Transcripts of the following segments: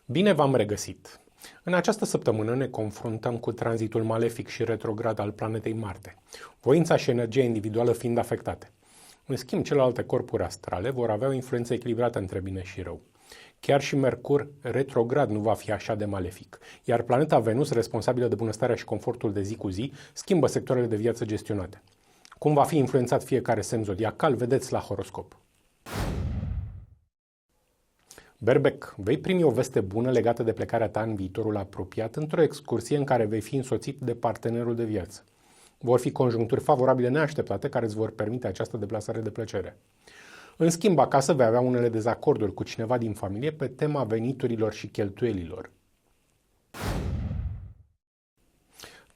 Bine v-am regăsit! În această săptămână ne confruntăm cu tranzitul malefic și retrograd al planetei Marte, voința și energia individuală fiind afectate. În schimb, celelalte corpuri astrale vor avea o influență echilibrată între bine și rău. Chiar și Mercur retrograd nu va fi așa de malefic, iar planeta Venus, responsabilă de bunăstarea și confortul de zi cu zi, schimbă sectoarele de viață gestionate. Cum va fi influențat fiecare semn zodiacal, vedeți la horoscop. Berbec, vei primi o veste bună legată de plecarea ta în viitorul apropiat într-o excursie în care vei fi însoțit de partenerul de viață. Vor fi conjuncturi favorabile neașteptate care îți vor permite această deplasare de plăcere. În schimb, acasă vei avea unele dezacorduri cu cineva din familie pe tema veniturilor și cheltuielilor.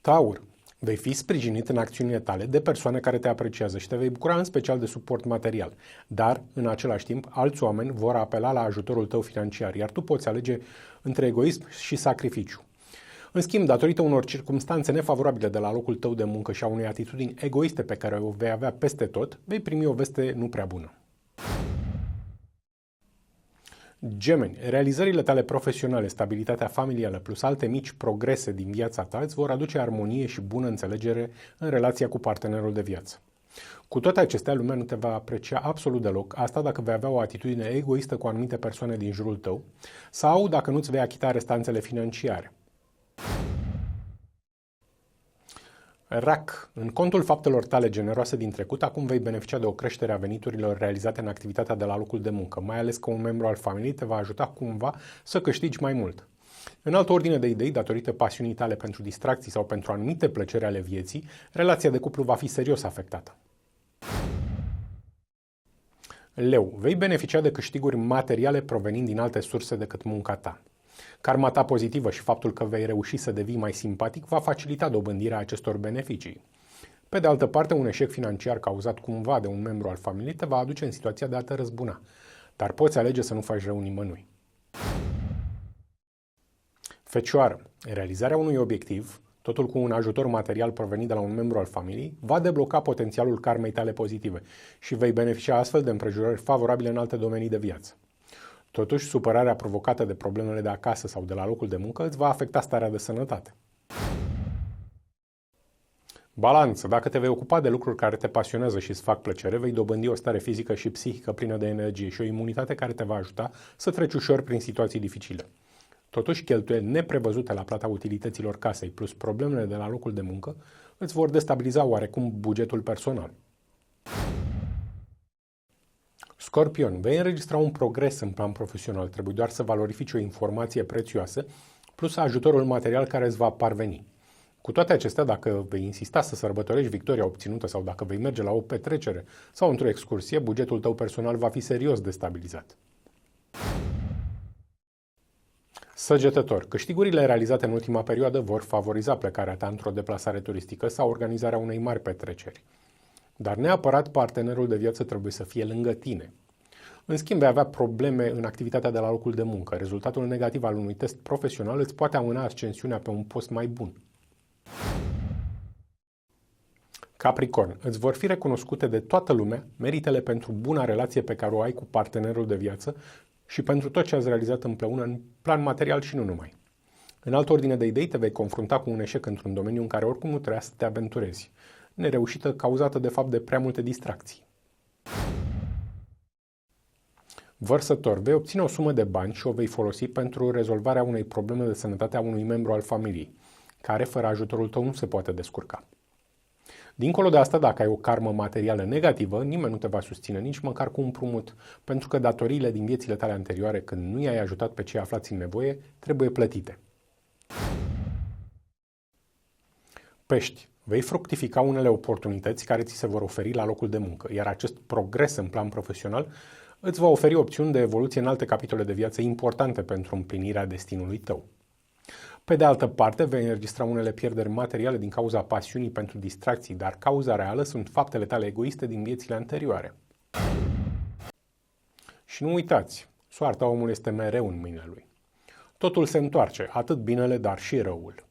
Taur, vei fi sprijinit în acțiunile tale de persoane care te apreciază și te vei bucura în special de suport material, dar, în același timp, alți oameni vor apela la ajutorul tău financiar, iar tu poți alege între egoism și sacrificiu. În schimb, datorită unor circumstanțe nefavorabile de la locul tău de muncă și a unei atitudini egoiste pe care o vei avea peste tot, vei primi o veste nu prea bună. Gemeni, realizările tale profesionale, stabilitatea familială plus alte mici progrese din viața ta îți vor aduce armonie și bună înțelegere în relația cu partenerul de viață. Cu toate acestea, lumea nu te va aprecia absolut deloc, asta dacă vei avea o atitudine egoistă cu anumite persoane din jurul tău sau dacă nu-ți vei achita restanțele financiare. Rac, în contul faptelor tale generoase din trecut, acum vei beneficia de o creștere a veniturilor realizate în activitatea de la locul de muncă, mai ales că un membru al familiei te va ajuta cumva să câștigi mai mult. În altă ordine de idei, datorită pasiunii tale pentru distracții sau pentru anumite plăceri ale vieții, relația de cuplu va fi serios afectată. Leu, vei beneficia de câștiguri materiale provenind din alte surse decât munca ta. Karma ta pozitivă și faptul că vei reuși să devii mai simpatic va facilita dobândirea acestor beneficii. Pe de altă parte, un eșec financiar cauzat cumva de un membru al familiei te va aduce în situația de a te răzbuna, dar poți alege să nu faci rău nimănui. Fecioară, realizarea unui obiectiv, totul cu un ajutor material provenit de la un membru al familiei, va debloca potențialul karmei tale pozitive și vei beneficia astfel de împrejurări favorabile în alte domenii de viață. Totuși, supărarea provocată de problemele de acasă sau de la locul de muncă îți va afecta starea de sănătate. Balanță. Dacă te vei ocupa de lucruri care te pasionează și îți fac plăcere, vei dobândi o stare fizică și psihică plină de energie și o imunitate care te va ajuta să treci ușor prin situații dificile. Totuși, cheltuieli neprevăzute la plata utilităților casei plus problemele de la locul de muncă îți vor destabiliza oarecum bugetul personal. Scorpion, vei înregistra un progres în plan profesional, trebuie doar să valorifici o informație prețioasă, plus ajutorul material care îți va parveni. Cu toate acestea, dacă vei insista să sărbătorești victoria obținută sau dacă vei merge la o petrecere sau într-o excursie, bugetul tău personal va fi serios destabilizat. Săgetător, câștigurile realizate în ultima perioadă vor favoriza plecarea ta într-o deplasare turistică sau organizarea unei mari petreceri. Dar neapărat partenerul de viață trebuie să fie lângă tine. În schimb, vei avea probleme în activitatea de la locul de muncă. Rezultatul negativ al unui test profesional îți poate amâna ascensiunea pe un post mai bun. Capricorn, îți vor fi recunoscute de toată lumea meritele pentru buna relație pe care o ai cu partenerul de viață și pentru tot ce ați realizat împreună în plan material și nu numai. În altă ordine de idei, te vei confrunta cu un eșec într-un domeniu în care oricum nu trebuia să te aventurezi. Nereușită cauzată de fapt de prea multe distracții. Vărsător, vei obține o sumă de bani și o vei folosi pentru rezolvarea unei probleme de sănătate a unui membru al familiei, care fără ajutorul tău nu se poate descurca. Dincolo de asta, dacă ai o karmă materială negativă, nimeni nu te va susține nici măcar cu un împrumut, pentru că datoriile din viețile tale anterioare, când nu i-ai ajutat pe cei aflați în nevoie, trebuie plătite. Pești, vei fructifica unele oportunități care ți se vor oferi la locul de muncă, iar acest progres în plan profesional îți va oferi opțiuni de evoluție în alte capitole de viață importante pentru împlinirea destinului tău. Pe de altă parte, vei înregistra unele pierderi materiale din cauza pasiunii pentru distracții, dar cauza reală sunt faptele tale egoiste din viețile anterioare. Și nu uitați, soarta omului este mereu în mâinile lui. Totul se întoarce, atât binele, dar și răul.